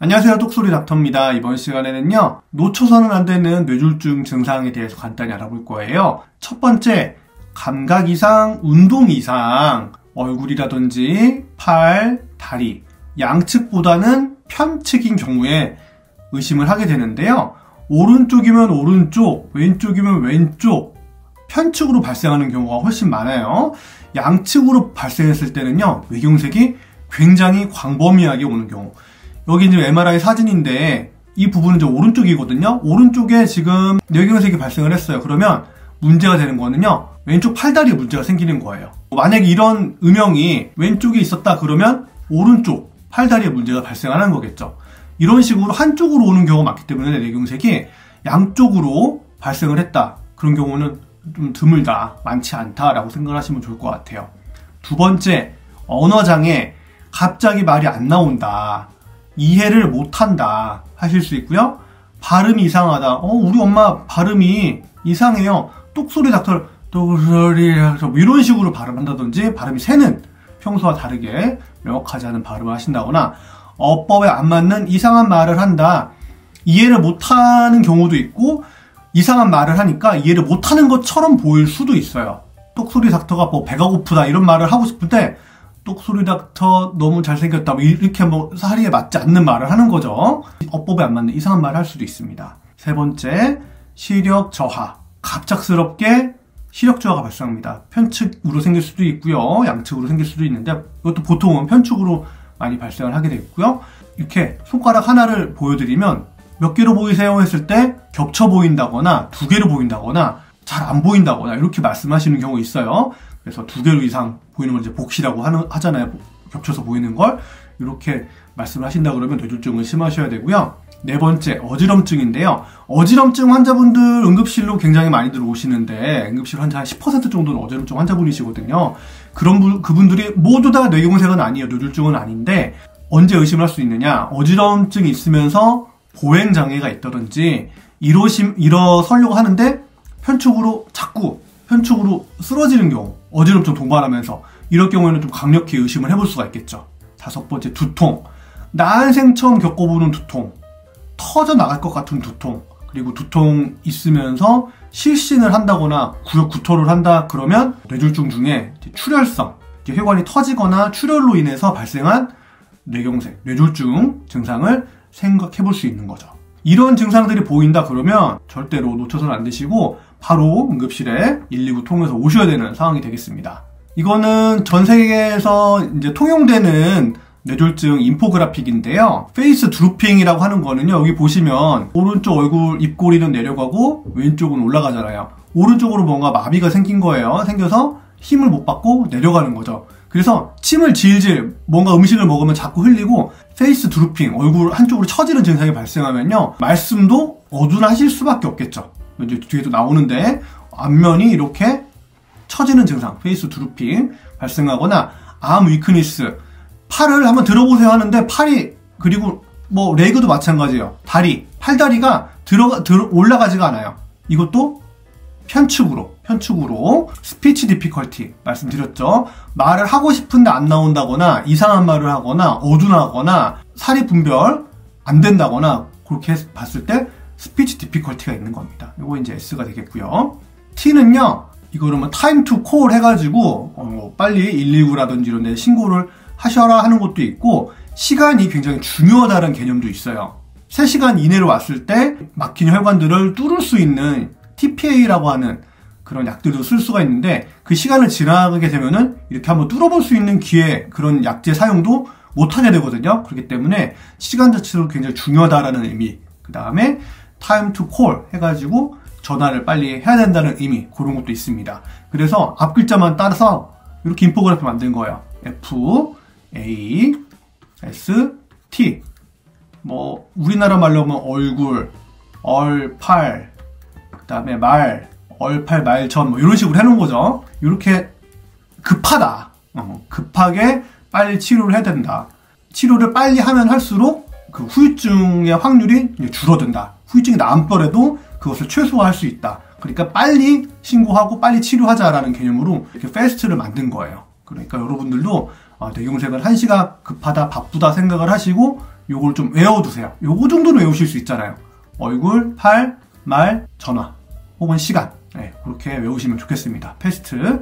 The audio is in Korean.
안녕하세요, 똑소리 닥터입니다. 이번 시간에는요, 놓쳐서는 안 되는 뇌졸중 증상에 대해서 간단히 알아볼 거예요. 첫 번째, 감각 이상, 운동 이상, 얼굴이라든지 팔, 다리, 양측보다는 편측인 경우에 의심을 하게 되는데요. 오른쪽이면 오른쪽, 왼쪽이면 왼쪽, 편측으로 발생하는 경우가 훨씬 많아요. 양측으로 발생했을 때는요, 뇌경색이 굉장히 광범위하게 오는 경우. 여기 이제 MRI 사진인데 이 부분은 이제 오른쪽이거든요. 오른쪽에 지금 뇌경색이 발생을 했어요. 그러면 문제가 되는 거는요, 왼쪽 팔다리에 문제가 생기는 거예요. 만약에 이런 음영이 왼쪽에 있었다 그러면 오른쪽 팔다리에 문제가 발생하는 거겠죠. 이런 식으로 한쪽으로 오는 경우가 많기 때문에 뇌경색이 양쪽으로 발생을 했다. 그런 경우는 좀 드물다, 많지 않다라고 생각을 하시면 좋을 것 같아요. 두 번째, 언어장애, 갑자기 말이 안 나온다, 이해를 못한다 하실 수 있고요. 발음이 이상하다. 우리 엄마 발음이 이상해요. 똑소리 닥터, 똑소리 닥터, 이런 식으로 발음한다든지, 발음이 새는, 평소와 다르게 명확하지 않은 발음을 하신다거나, 어법에 안 맞는 이상한 말을 한다. 이해를 못하는 경우도 있고, 이상한 말을 하니까 이해를 못하는 것처럼 보일 수도 있어요. 똑소리 닥터가 뭐 배가 고프다 이런 말을 하고 싶은데, 똑소리 닥터 너무 잘생겼다, 이렇게 뭐 사리에 맞지 않는 말을 하는 거죠. 어법에 안 맞는 이상한 말을 할 수도 있습니다. 세 번째, 시력 저하. 갑작스럽게 시력 저하가 발생합니다. 편측으로 생길 수도 있고요, 양측으로 생길 수도 있는데 이것도 보통은 편측으로 많이 발생을 하게 되고요. 이렇게 손가락 하나를 보여드리면 몇 개로 보이세요 했을 때 겹쳐 보인다거나 두 개로 보인다거나 잘 안 보인다거나 이렇게 말씀하시는 경우 있어요. 그래서 두 개로 이상 보이는 걸 이제 복시라고 하잖아요. 겹쳐서 보이는 걸. 이렇게 말씀을 하신다 그러면 뇌졸중을 심하셔야 되고요. 네 번째, 어지럼증인데요. 어지럼증 환자분들 응급실로 굉장히 많이들 오시는데, 응급실 환자 한 10% 정도는 어지럼증 환자분이시거든요. 그분들이 모두 다 뇌경색은 아니에요. 뇌졸중은 아닌데, 언제 의심을 할 수 있느냐? 어지럼증이 있으면서 보행장애가 있다든지, 일어서려고 하는데, 자꾸 편측으로 쓰러지는 경우, 어지럼증 동반하면서, 이럴 경우에는 좀 강력히 의심을 해볼 수가 있겠죠. 다섯 번째, 두통. 난생 처음 겪어보는 두통. 터져 나갈 것 같은 두통. 그리고 두통 있으면서 실신을 한다거나 구토를 한다 그러면 뇌졸중 중에 출혈성, 혈관이 터지거나 출혈로 인해서 발생한 뇌경색, 뇌졸중 증상을 생각해 볼 수 있는 거죠. 이런 증상들이 보인다 그러면 절대로 놓쳐서는 안 되시고 바로 응급실에 119 통해서 오셔야 되는 상황이 되겠습니다. 이거는 전 세계에서 이제 통용되는 뇌졸중 인포그래픽인데요. 페이스 드루핑이라고 하는 거는요, 여기 보시면 오른쪽 얼굴 입꼬리는 내려가고 왼쪽은 올라가잖아요. 오른쪽으로 뭔가 마비가 생긴 거예요. 생겨서 힘을 못 받고 내려가는 거죠. 그래서 침을 질질, 뭔가 음식을 먹으면 자꾸 흘리고 페이스 드루핑, 얼굴 한쪽으로 처지는 증상이 발생하면요, 말씀도 어둔하실 수밖에 없겠죠. 이제 뒤에도 나오는데 앞면이 이렇게 처지는 증상, 페이스 드루핑 발생하거나 암 위크니스, 팔을 한번 들어보세요 하는데 팔이, 그리고 뭐 레그도 마찬가지예요. 다리, 팔다리가 올라가지가 않아요. 이것도 편측으로 스피치 디피컬티 말씀드렸죠. 말을 하고 싶은데 안 나온다거나 이상한 말을 하거나 어둔하거나 사리 분별 안 된다거나 그렇게 봤을 때 스피치 디피컬티가 있는 겁니다. 이거 이제 S가 되겠고요. T는요, 이거는 뭐 타임 투 콜 해가지고 빨리 119라든지 이런 데 신고를 하셔라 하는 것도 있고, 시간이 굉장히 중요하다는 개념도 있어요. 3시간 이내로 왔을 때 막힌 혈관들을 뚫을 수 있는 TPA라고 하는 그런 약들도 쓸 수가 있는데, 그 시간을 지나가게 되면은 이렇게 한번 뚫어볼 수 있는 기회, 그런 약제 사용도 못하게 되거든요. 그렇기 때문에 시간 자체도 굉장히 중요하다라는 의미, 그 다음에 time to call 해가지고 전화를 빨리 해야 된다는 의미, 그런 것도 있습니다. 그래서 앞 글자만 따라서 이렇게 인포그래프 만든 거예요. F, A, S, T. 뭐 우리나라 말로 하면 얼굴, 팔, 그 다음에 말, 얼팔, 말전, 뭐 이런 식으로 해놓은 거죠. 이렇게 급하다, 급하게 빨리 치료를 해야 된다. 치료를 빨리 하면 할수록 그 후유증의 확률이 줄어든다. 후유증이 나더라도 그것을 최소화할 수 있다. 그러니까 빨리 신고하고 빨리 치료하자라는 개념으로 이렇게 패스트를 만든 거예요. 그러니까 여러분들도 뇌경색은 한시가 급하다, 바쁘다 생각을 하시고 요걸 좀 외워두세요. 요거 정도는 외우실 수 있잖아요. 얼굴, 팔, 말, 전화 혹은 시간. 네, 그렇게 외우시면 좋겠습니다. 패스트.